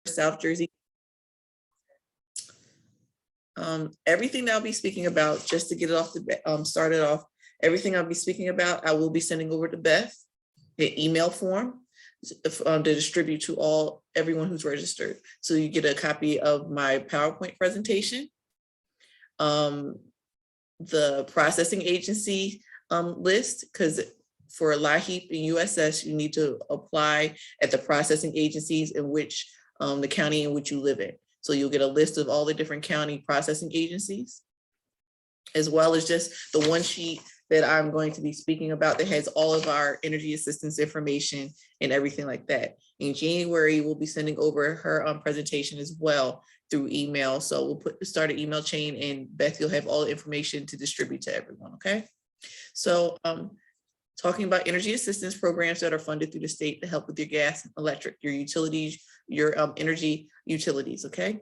South Jersey. Everything that I'll be speaking about, just to get it off the started off, everything I'll be speaking about, I will be sending over to Beth, the email form to distribute to everyone who's registered. So you get a copy of my PowerPoint presentation, the processing agency list, because for LIHEAP and USS, you need to apply at the processing agencies in which the county in which you live in. So you'll get a list of all the different county processing agencies, as well as just the one sheet that I'm going to be speaking about that has all of our energy assistance information and everything like that. In January, we'll be sending over her presentation as well through email. So we'll start an email chain, and Beth, you'll have all the information to distribute to everyone, okay? So talking about energy assistance programs that are funded through the state to help with your gas, electric, your utilities, your energy utilities, okay?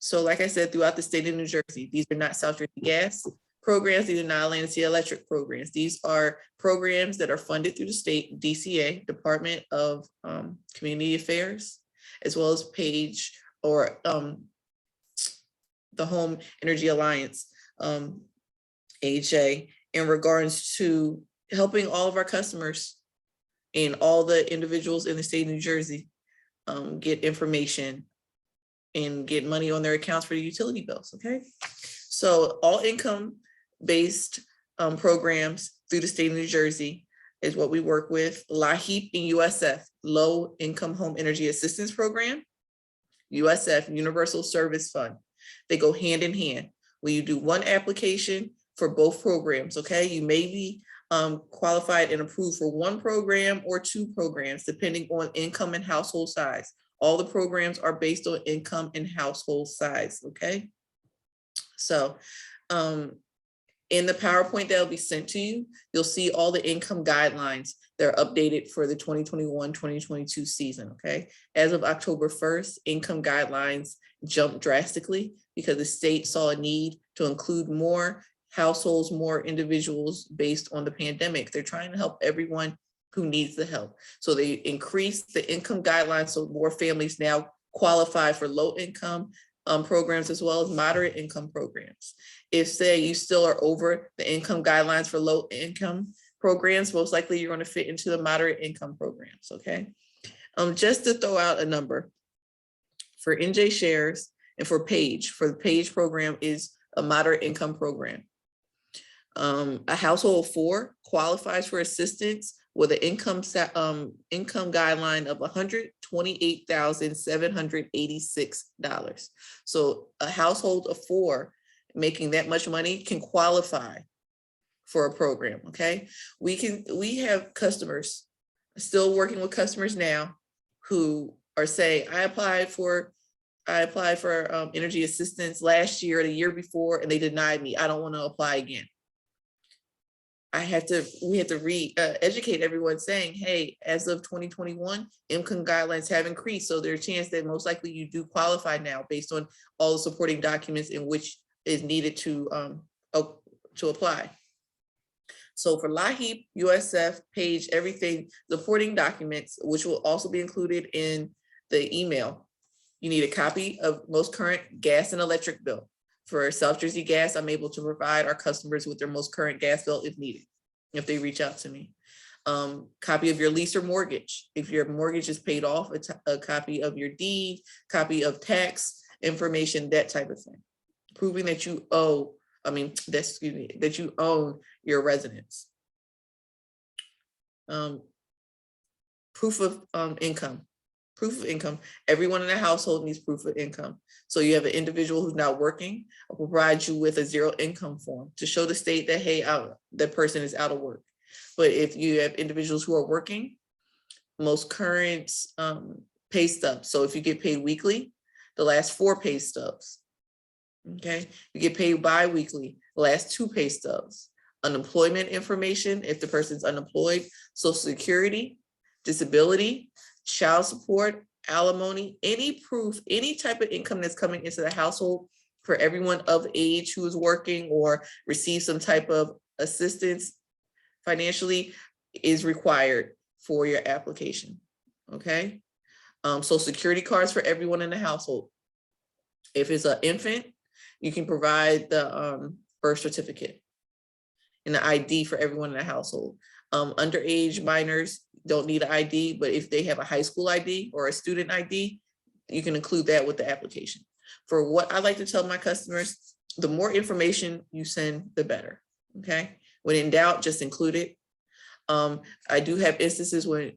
So like I said, throughout the state of New Jersey, these are not South Jersey gas programs, these are not Atlantic City Electric programs. These are programs that are funded through the state DCA, Department of Community Affairs, as well as PAGE or the Home Energy Alliance, AHA, in regards to helping all of our customers and all the individuals in the state of New Jersey get information and get money on their accounts for the utility bills, okay? So all income-based programs through the state of New Jersey is what we work with. LIHEAP and USF, Low Income Home Energy Assistance Program, USF, Universal Service Fund. They go hand in hand. When you do one application for both programs, okay, you may be qualified and approved for one program or two programs, depending on income and household size. All the programs are based on income and household size, okay? So in the PowerPoint that will be sent to you, you'll see all the income guidelines that are updated for the 2021-2022 season, okay? As of October 1st, income guidelines jumped drastically because the state saw a need to include more households, more individuals based on the pandemic. They're trying to help everyone who needs the help. So they increased the income guidelines so more families now qualify for low income programs as well as moderate income programs. If say you still are over the income guidelines for low income programs, most likely you're going to fit into the moderate income programs, okay? Just to throw out a number, for NJ Shares and for PAGE, the PAGE program is a moderate income program. A household of 4 qualifies for assistance with an income guideline of $128,786. So a household of 4 making that much money can qualify for a program, okay? We have customers, still working with customers now who are saying, I applied for energy assistance last year or the year before, and they denied me. I don't want to apply again. We have to educate everyone saying, hey, as of 2021, income guidelines have increased. So there's a chance that most likely you do qualify now based on all the supporting documents in which is needed to apply. So for LIHEAP, USF, PAGE, everything, supporting documents, which will also be included in the email. You need a copy of most current gas and electric bill. For South Jersey Gas, I'm able to provide our customers with their most current gas bill if needed, if they reach out to me. Copy of your lease or mortgage. If your mortgage is paid off, a copy of your deed, copy of tax information, that type of thing. Proving that you that you own your residence. Proof of income. Proof of income. Everyone in the household needs proof of income. So you have an individual who's not working, I'll provide you with a zero income form to show the state that, hey, that person is out of work. But if you have individuals who are working, most current pay stubs. So if you get paid weekly, the last 4 pay stubs. Okay, you get paid bi-weekly, the last 2 pay stubs. Unemployment information, if the person's unemployed, Social Security, disability, child support, alimony, any proof, any type of income that's coming into the household for everyone of age who is working or receives some type of assistance financially is required for your application, okay? Social security cards for everyone in the household. If it's an infant, you can provide the birth certificate and the ID for everyone in the household. Underage minors don't need an ID, but if they have a high school ID or a student ID, you can include that with the application. For what I like to tell my customers, the more information you send, the better, okay? When in doubt, just include it. I do have instances when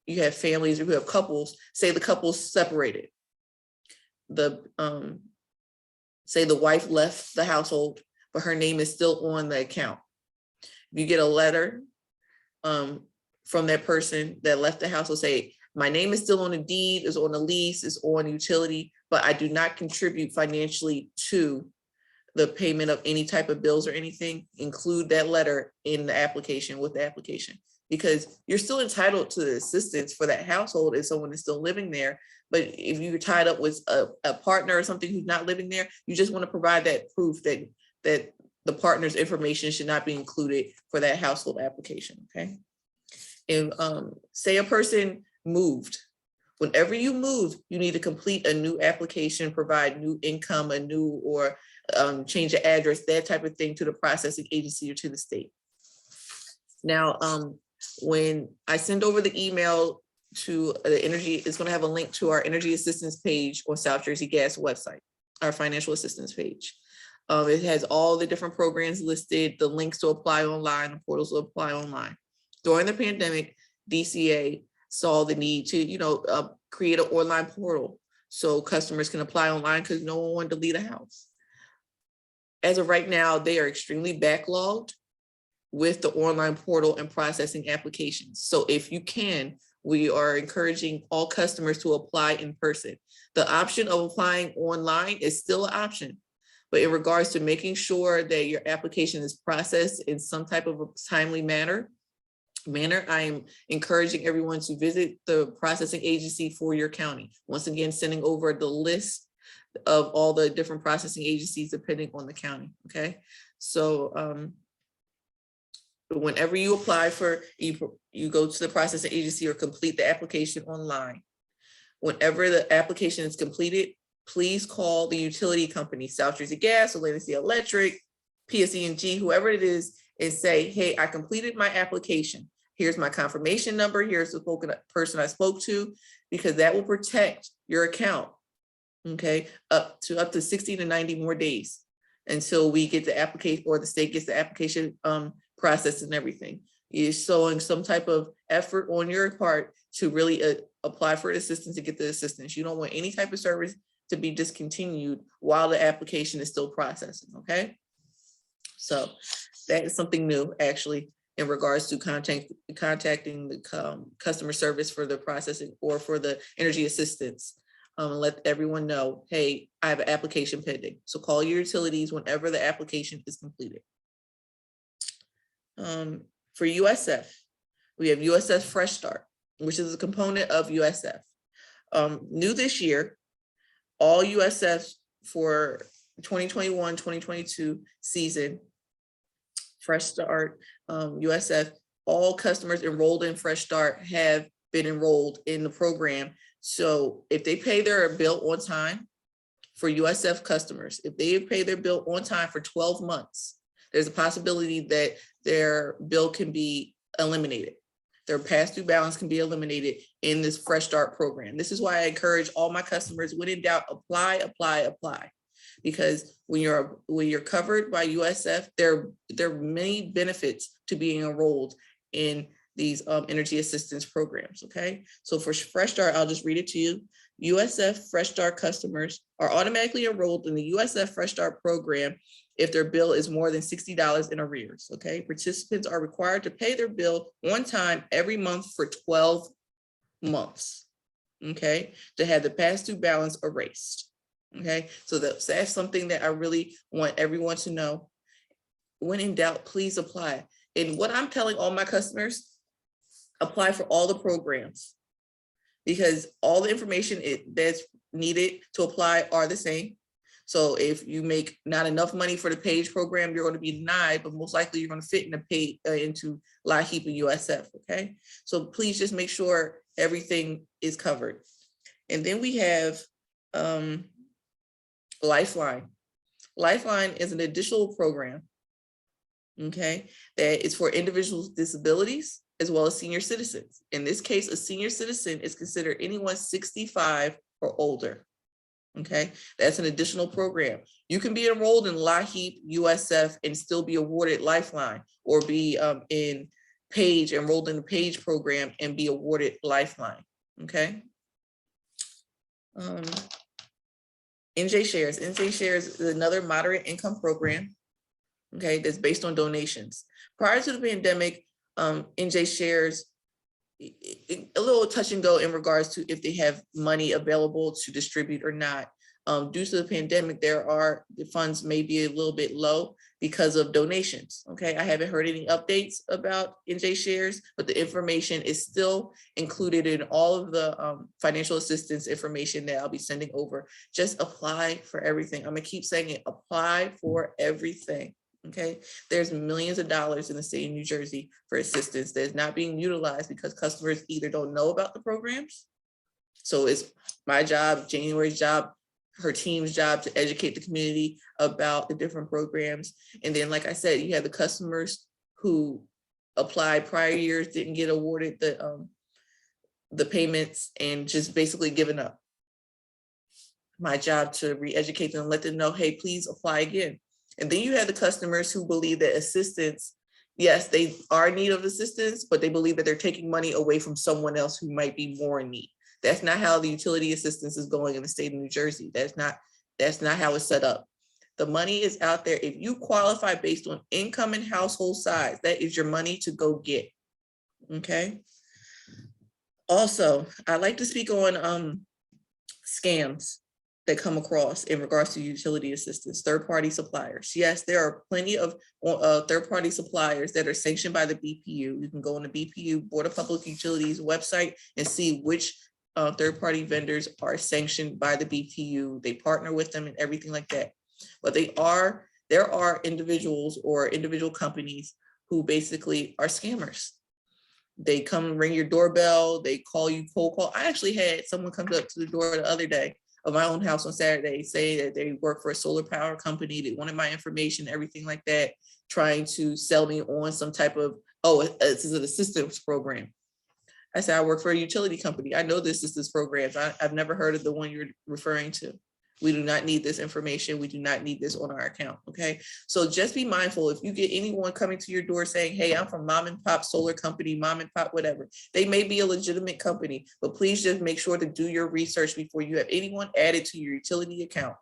you have families or you have couples, say the couple's separated. Say the wife left the household, but her name is still on the account. If you get a letter from that person that left the house, will say, my name is still on the deed, is on the lease, is on utility, but I do not contribute financially to the payment of any type of bills or anything. Include that letter in the application with the application, because you're still entitled to the assistance for that household if someone is still living there. But if you're tied up with a partner or something who's not living there, you just want to provide that proof that the partner's information should not be included for that household application, okay? And say a person moved. Whenever you move, you need to complete a new application, provide new income, a new or change the address, that type of thing to the processing agency or to the state. Now, when I send over the email to the energy, it's going to have a link to our energy assistance page on South Jersey Gas website, our financial assistance page. It has all the different programs listed, the links to apply online, the portals to apply online. During the pandemic, DCA saw the need to, create an online portal so customers can apply online because no one wanted to leave the house. As of right now, they are extremely backlogged with the online portal and processing applications. So if you can, we are encouraging all customers to apply in person. The option of applying online is still an option, but in regards to making sure that your application is processed in some type of a timely manner, I am encouraging everyone to visit the processing agency for your county. Once again, sending over the list of all the different processing agencies depending on the county, okay? So whenever you apply for, you go to the processing agency or complete the application online. Whenever the application is completed, please call the utility company, South Jersey Gas, Atlantic City Electric, PSE&G, whoever it is, and say, hey, I completed my application. Here's my confirmation number. Here's the person I spoke to, because that will protect your account, okay, up to 60 to 90 more days until we get the application or the state gets the application processed and everything. You're showing some type of effort on your part to really apply for assistance and get the assistance. You don't want any type of service to be discontinued while the application is still processing, okay? So that is something new, actually, in regards to contacting the customer service for the processing or for the energy assistance. Let everyone know, hey, I have an application pending. So call your utilities whenever the application is completed. For USF, we have USF Fresh Start, which is a component of USF. New this year, all USF for 2021-2022 season, Fresh Start, USF, all customers enrolled in Fresh Start have been enrolled in the program. So if they pay their bill on time, for USF customers, if they pay their bill on time for 12 months, there's a possibility that their bill can be eliminated. Their past due balance can be eliminated in this Fresh Start program. This is why I encourage all my customers, when in doubt, apply. Because when you're covered by USF, there are many benefits to being enrolled in these energy assistance programs, okay? So for Fresh Start, I'll just read it to you. USF Fresh Start customers are automatically enrolled in the USF Fresh Start program if their bill is more than $60 in arrears, okay? Participants are required to pay their bill on time every month for 12 months, okay? To have the past due balance erased, okay? So that's something that I really want everyone to know. When in doubt, please apply. And what I'm telling all my customers, apply for all the programs, because all the information that's needed to apply are the same. So if you make not enough money for the PAGE program, you're going to be denied, but most likely you're going to fit in the pay into LIHEAP and USF, okay? So please just make sure everything is covered. And then we have Lifeline. Lifeline is an additional program, okay, that is for individuals with disabilities as well as senior citizens. In this case, a senior citizen is considered anyone 65 or older. Okay, that's an additional program. You can be enrolled in LAHEAP, USF, and still be awarded Lifeline, or be enrolled in the PAGE program and be awarded Lifeline. Okay. NJ Shares is another moderate income program. Okay, that's based on donations. Prior to the pandemic, NJ Shares, a little touch and go in regards to if they have money available to distribute or not. Due to the pandemic, the funds may be a little bit low because of donations. Okay, I haven't heard any updates about NJ Shares, but the information is still included in all of the financial assistance information that I'll be sending over. Just apply for everything. I'm gonna keep saying it, apply for everything. Okay, there's millions of dollars in the state of New Jersey for assistance that is not being utilized because customers either don't know about the programs. So it's my job, January's job, her team's job to educate the community about the different programs. And then, like I said, you have the customers who applied prior years, didn't get awarded the payments and just basically given up. My job to re-educate them and let them know, hey, please apply again. And then you have the customers who believe that assistance, yes, they are in need of assistance, but they believe that they're taking money away from someone else who might be more in need. That's not how the utility assistance is going in the state of New Jersey. That's not how it's set up. The money is out there. If you qualify based on income and household size, that is your money to go get. Okay. Also, I'd like to speak on scams that come across in regards to utility assistance, third-party suppliers. Yes, there are plenty of third-party suppliers that are sanctioned by the BPU. You can go on the BPU, Board of Public Utilities website, and see which third-party vendors are sanctioned by the BPU. They partner with them and everything like that. But there are individuals or individual companies who basically are scammers. They come ring your doorbell, they call you cold call. I actually had someone come up to the door the other day of my own house on Saturday, say that they work for a solar power company. They wanted my information, everything like that, trying to sell me on some type of, this is an assistance program. I said, I work for a utility company. I know the assistance programs. I've never heard of the one you're referring to. We do not need this information. We do not need this on our account, okay? So just be mindful. If you get anyone coming to your door saying, hey, I'm from mom and pop solar company, mom and pop, whatever. They may be a legitimate company, but please just make sure to do your research before you have anyone added to your utility account.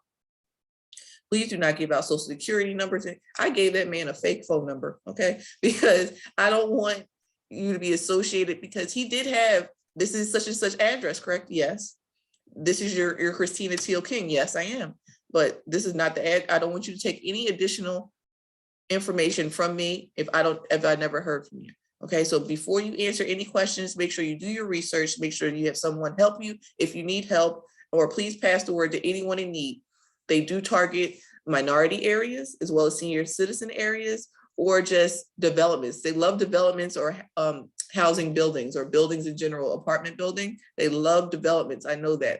Please do not give out social security numbers. I gave that man a fake phone number, okay? Because I don't want you to be associated, because he did have, this is such and such address, correct? Yes. This is your Christina Teal King. Yes, I am. But this is not the ad. I don't want you to take any additional information from me if I never heard from you. Okay, so before you answer any questions, make sure you do your research, make sure you have someone help you if you need help, or please pass the word to anyone in need. They do target minority areas as well as senior citizen areas, or just developments. They love developments or housing buildings or buildings in general, apartment building. They love developments. I know that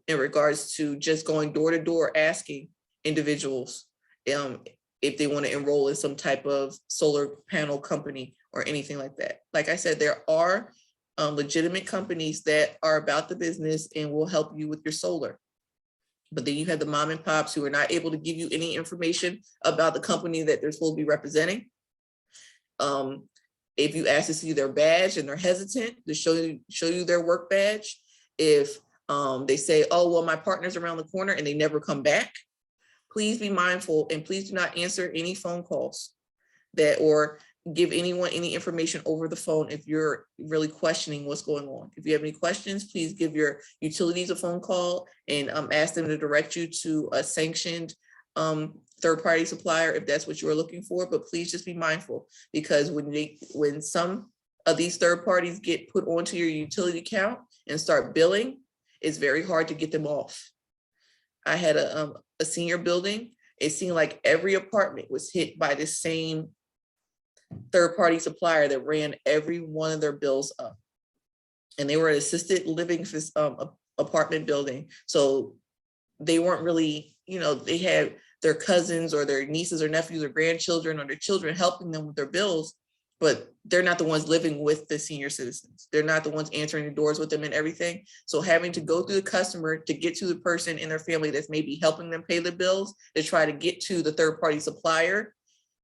in regards to just going door to door, asking individuals if they want to enroll in some type of solar panel company or anything like that. Like I said, there are legitimate companies that are about the business and will help you with your solar. But then you have the mom and pops who are not able to give you any information about the company that they're supposed to be representing. If you ask to see their badge and they're hesitant to show you their work badge, if they say, oh, well, my partner's around the corner and they never come back, please be mindful and please do not answer any phone calls or give anyone any information over the phone if you're really questioning what's going on. If you have any questions, please give your utilities a phone call and ask them to direct you to a sanctioned third-party supplier if that's what you're looking for. But please just be mindful, because when some of these third parties get put onto your utility account and start billing, it's very hard to get them off. I had a senior building. It seemed like every apartment was hit by the same third-party supplier that ran every one of their bills up. And they were an assisted living apartment building. So they weren't really, they had their cousins or their nieces or nephews or grandchildren or their children helping them with their bills, but they're not the ones living with the senior citizens. They're not the ones answering the doors with them and everything. So having to go through the customer to get to the person in their family that's maybe helping them pay the bills, to try to get to the third-party supplier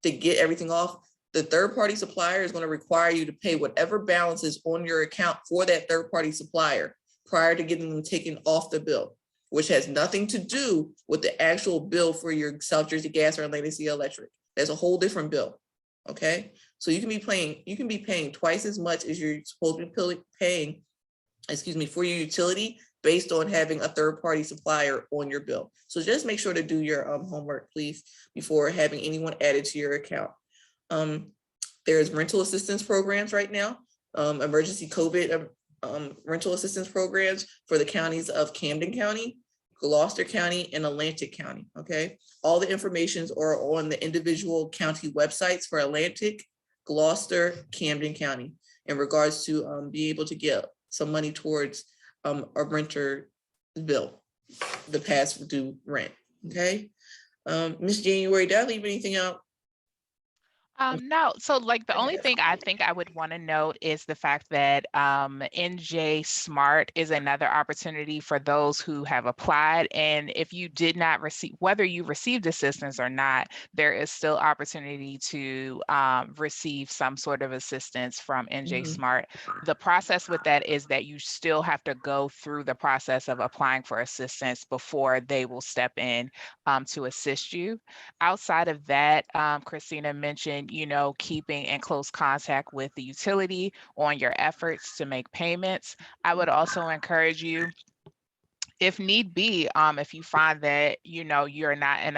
to get everything off. The third-party supplier is going to require you to pay whatever balance is on your account for that third-party supplier prior to getting them taken off the bill, which has nothing to do with the actual bill for your South Jersey Gas or Atlantic City Electric. That's a whole different bill. Okay, so you can be paying twice as much as you're supposed to be paying, for your utility based on having a third-party supplier on your bill. So just make sure to do your homework, please, before having anyone added to your account. There's rental assistance programs right now, emergency COVID rental assistance programs for the counties of Camden County, Gloucester County, and Atlantic County. Okay, all the informations are on the individual county websites for Atlantic, Gloucester, Camden County in regards to being able to get some money towards a renter bill, the past due rent. Okay, Miss January, did I leave anything out? No, so like the only thing I think I would want to note is the fact that NJ Smart is another opportunity for those who have applied. And if you did not receive, whether you received assistance or not, there is still opportunity to receive some sort of assistance from NJ Smart. The process with that is that you still have to go through the process of applying for assistance before they will step in to assist you. Outside of that, Christina mentioned, keeping in close contact with the utility on your efforts to make payments. I would also encourage you, if need be, if you find that, you're not in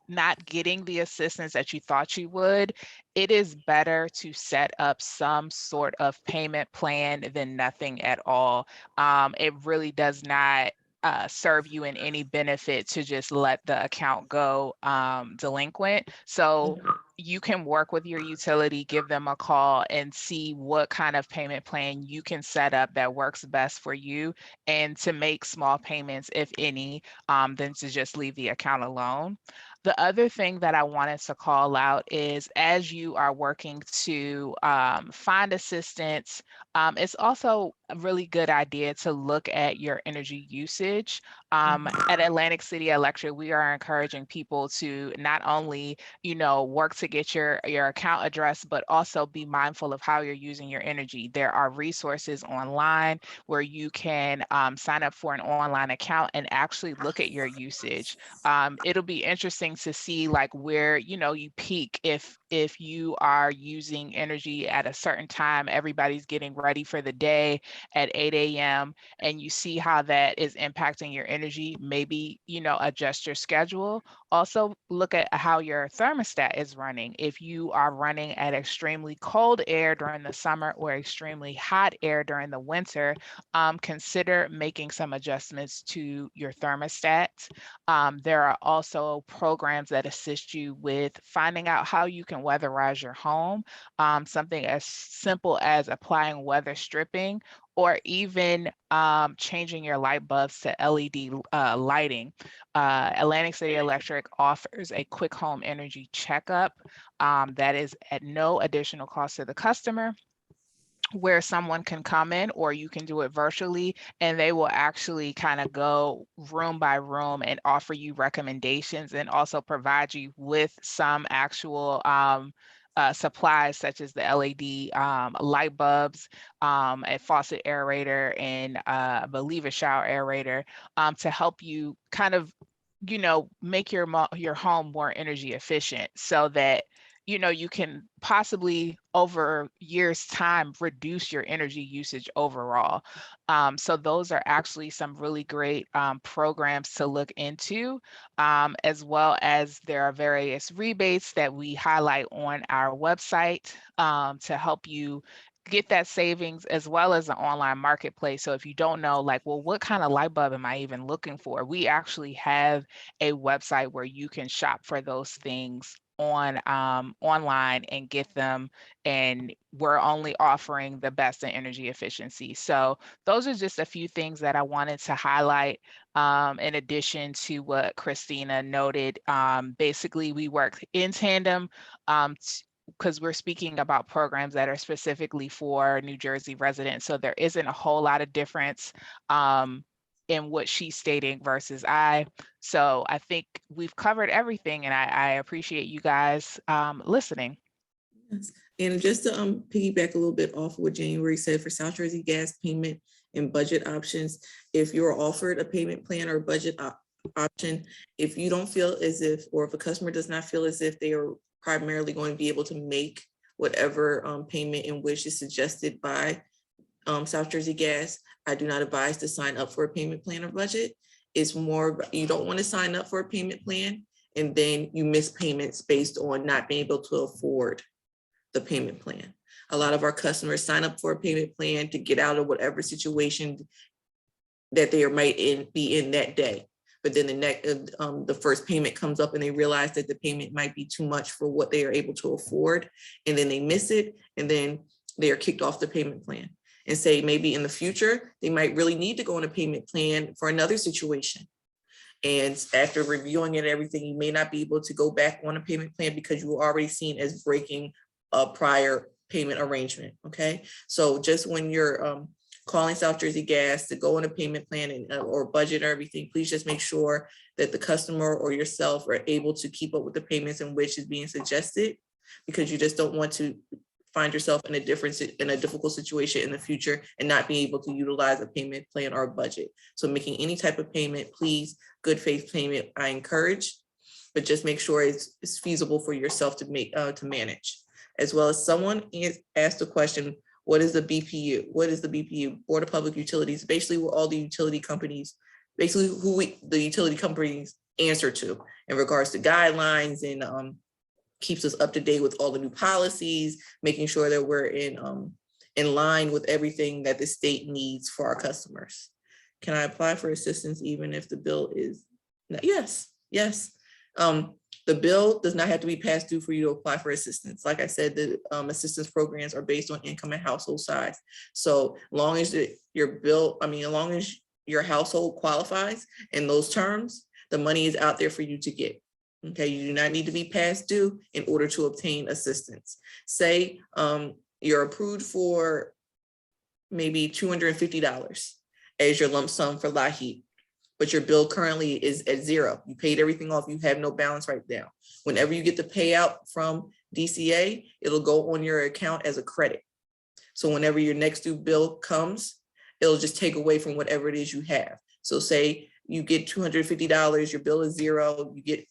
not getting the assistance that you thought you would, it is better to set up some sort of payment plan than nothing at all. It really does not serve you in any benefit to just let the account go delinquent. So you can work with your utility, give them a call, and see what kind of payment plan you can set up that works best for you, and to make small payments, if any, than to just leave the account alone. The other thing that I wanted to call out is, as you are working to find assistance, it's also a really good idea to look at your energy usage. At Atlantic City Electric, we are encouraging people to not only, work to get your account addressed, but also be mindful of how you're using your energy. There are resources online where you can sign up for an online account and actually look at your usage. It'll be interesting to see like where, you peak if you are using energy at a certain time, everybody's getting ready for the day at 8 a.m. and you see how that is impacting your energy, maybe, adjust your schedule. Also look at how your thermostat is running. If you are running at extremely cold air during the summer or extremely hot air during the winter, consider making some adjustments to your thermostat. There are also programs that assist you with finding out how you can weatherize your home. Something as simple as applying weather stripping, or even changing your light bulbs to LED lighting. Atlantic City Electric offers a quick home energy checkup that is at no additional cost to the customer, where someone can come in, or you can do it virtually, and they will actually kind of go room by room and offer you recommendations, and also provide you with some actual supplies, such as the LED light bulbs, a faucet aerator, and I believe a shower aerator, to help you kind of, make your home more energy efficient, so that you can possibly over years time reduce your energy usage overall. So those are actually some really great programs to look into, as well as there are various rebates that we highlight on our website to help you get that savings, as well as an online marketplace. So if you don't know, like, well, what kind of light bulb am I even looking for? We actually have a website where you can shop for those things on online and get them, and we're only offering the best in energy efficiency. So those are just a few things that I wanted to highlight. In addition to what Christina noted, basically we work in tandem because we're speaking about programs that are specifically for New Jersey residents. So there isn't a whole lot of difference in what she's stating versus I. So I think we've covered everything, and I appreciate you guys listening. Yes. And just to piggyback a little bit off what January said for South Jersey gas payment and budget options, if you're offered a payment plan or budget option, if you don't feel as if, or if a customer does not feel as if they are primarily going to be able to make whatever payment in which is suggested by South Jersey Gas, I do not advise to sign up for a payment plan or budget. It's more, you don't want to sign up for a payment plan and then you miss payments based on not being able to afford the payment plan. A lot of our customers sign up for a payment plan to get out of whatever situation that they might be in that day. But then the first payment comes up and they realize that the payment might be too much for what they are able to afford. And then they miss it. And then they are kicked off the payment plan, and say maybe in the future, they might really need to go on a payment plan for another situation. And after reviewing it and everything, you may not be able to go back on a payment plan because you were already seen as breaking a prior payment arrangement, okay? So just when you're calling South Jersey Gas to go on a payment plan and, or budget or everything, please just make sure that the customer or yourself are able to keep up with the payments in which is being suggested, because you just don't want to find yourself in a difficult situation in the future and not being able to utilize a payment plan or a budget. So making any type of payment, please, good faith payment, I encourage, but just make sure it's feasible for yourself to make to manage. As well as someone asked a question, what is the BPU? What is the BPU? Board of Public Utilities, basically what all the utility companies, basically the utility companies answer to in regards to guidelines, and keeps us up to date with all the new policies, making sure that we're in line with everything that the state needs for our customers. Can I apply for assistance even if the bill is, yes. The bill does not have to be passed due for you to apply for assistance. Like I said, the assistance programs are based on income and household size. So long as your bill, as long as your household qualifies in those terms, the money is out there for you to get. Okay, you do not need to be past due in order to obtain assistance. Say you're approved for maybe $250 as your lump sum for LIHEAP, but your bill currently is at zero. You paid everything off, you have no balance right now. Whenever you get the payout from DCA, it'll go on your account as a credit. So whenever your next due bill comes, it'll just take away from whatever it is you have. So say you get $250, your bill is zero, you get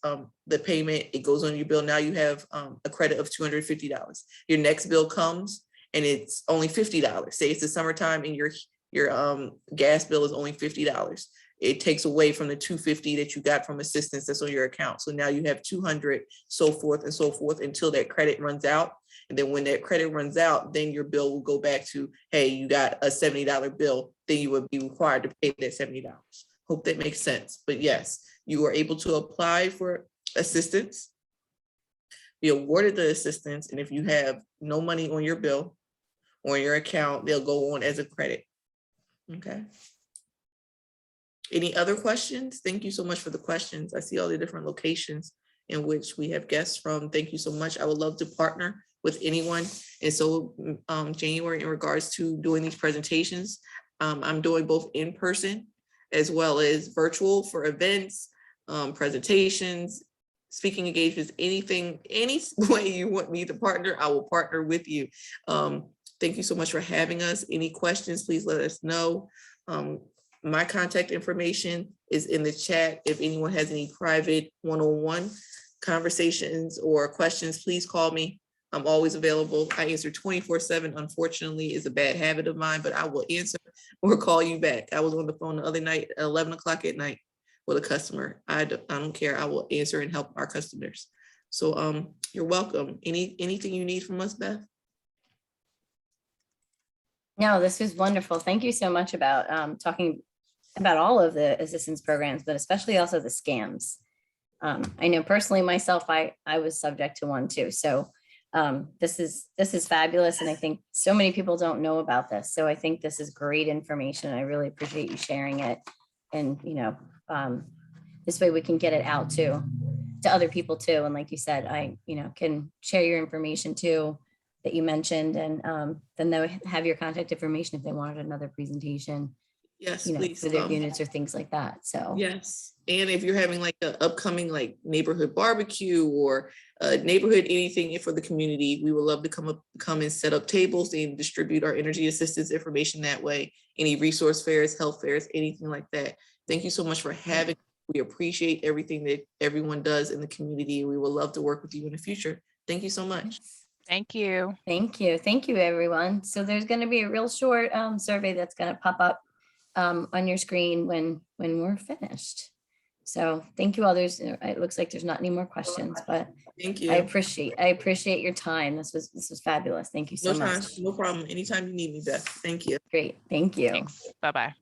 the payment, it goes on your bill. Now you have a credit of $250. Your next bill comes and it's only $50. Say it's the summertime and your gas bill is only $50. It takes away from the $250 that you got from assistance that's on your account. So now you have $200, so forth and so forth until that credit runs out. And then when that credit runs out, then your bill will go back to, hey, you got a $70 bill, then you would be required to pay that $70. Hope that makes sense. But yes, you are able to apply for assistance, be awarded the assistance, and if you have no money on your bill or your account, they'll go on as a credit. Okay. Any other questions? Thank you so much for the questions. I see all the different locations in which we have guests from. Thank you so much. I would love to partner with anyone. And so January, in regards to doing these presentations, I'm doing both in person as well as virtual for events, presentations, speaking engagements, anything, any way you want me to partner, I will partner with you. Thank you so much for having us. Any questions, please let us know. My contact information is in the chat. If anyone has any private one-on-one conversations or questions, please call me. I'm always available. I answer 24/7. Unfortunately, is a bad habit of mine, but I will answer or call you back. I was on the phone the other night at 11 o'clock at night with a customer. I don't care. I will answer and help our customers. So you're welcome. Anything you need from us, Beth? No, this was wonderful. Thank you so much about talking about all of the assistance programs, but especially also the scams. I know personally myself, I was subject to one too. So this is fabulous. And I think so many people don't know about this. So I think this is great information. I really appreciate you sharing it. And, this way we can get it out to other people too. And like you said, I, can share your information too that you mentioned, and then they'll have your contact information if they wanted another presentation, Yes, please. for their units or things like that. So Yes. And if you're having like an upcoming like neighborhood barbecue or neighborhood anything for the community, we would love to come and set up tables and distribute our energy assistance information that way. Any resource fairs, health fairs, anything like that. Thank you so much for having. We appreciate everything that everyone does in the community. We would love to work with you in the future. Thank you so much. Thank you. Thank you. Thank you, everyone. So there's going to be a real short survey that's going to pop up on your screen when we're finished. So thank you all. It looks like there's not any more questions, but Thank you. I appreciate your time. This was fabulous. Thank you so much. No problem. Anytime you need me, Beth. Thank you. Great. Thank you. Thanks. Bye-bye.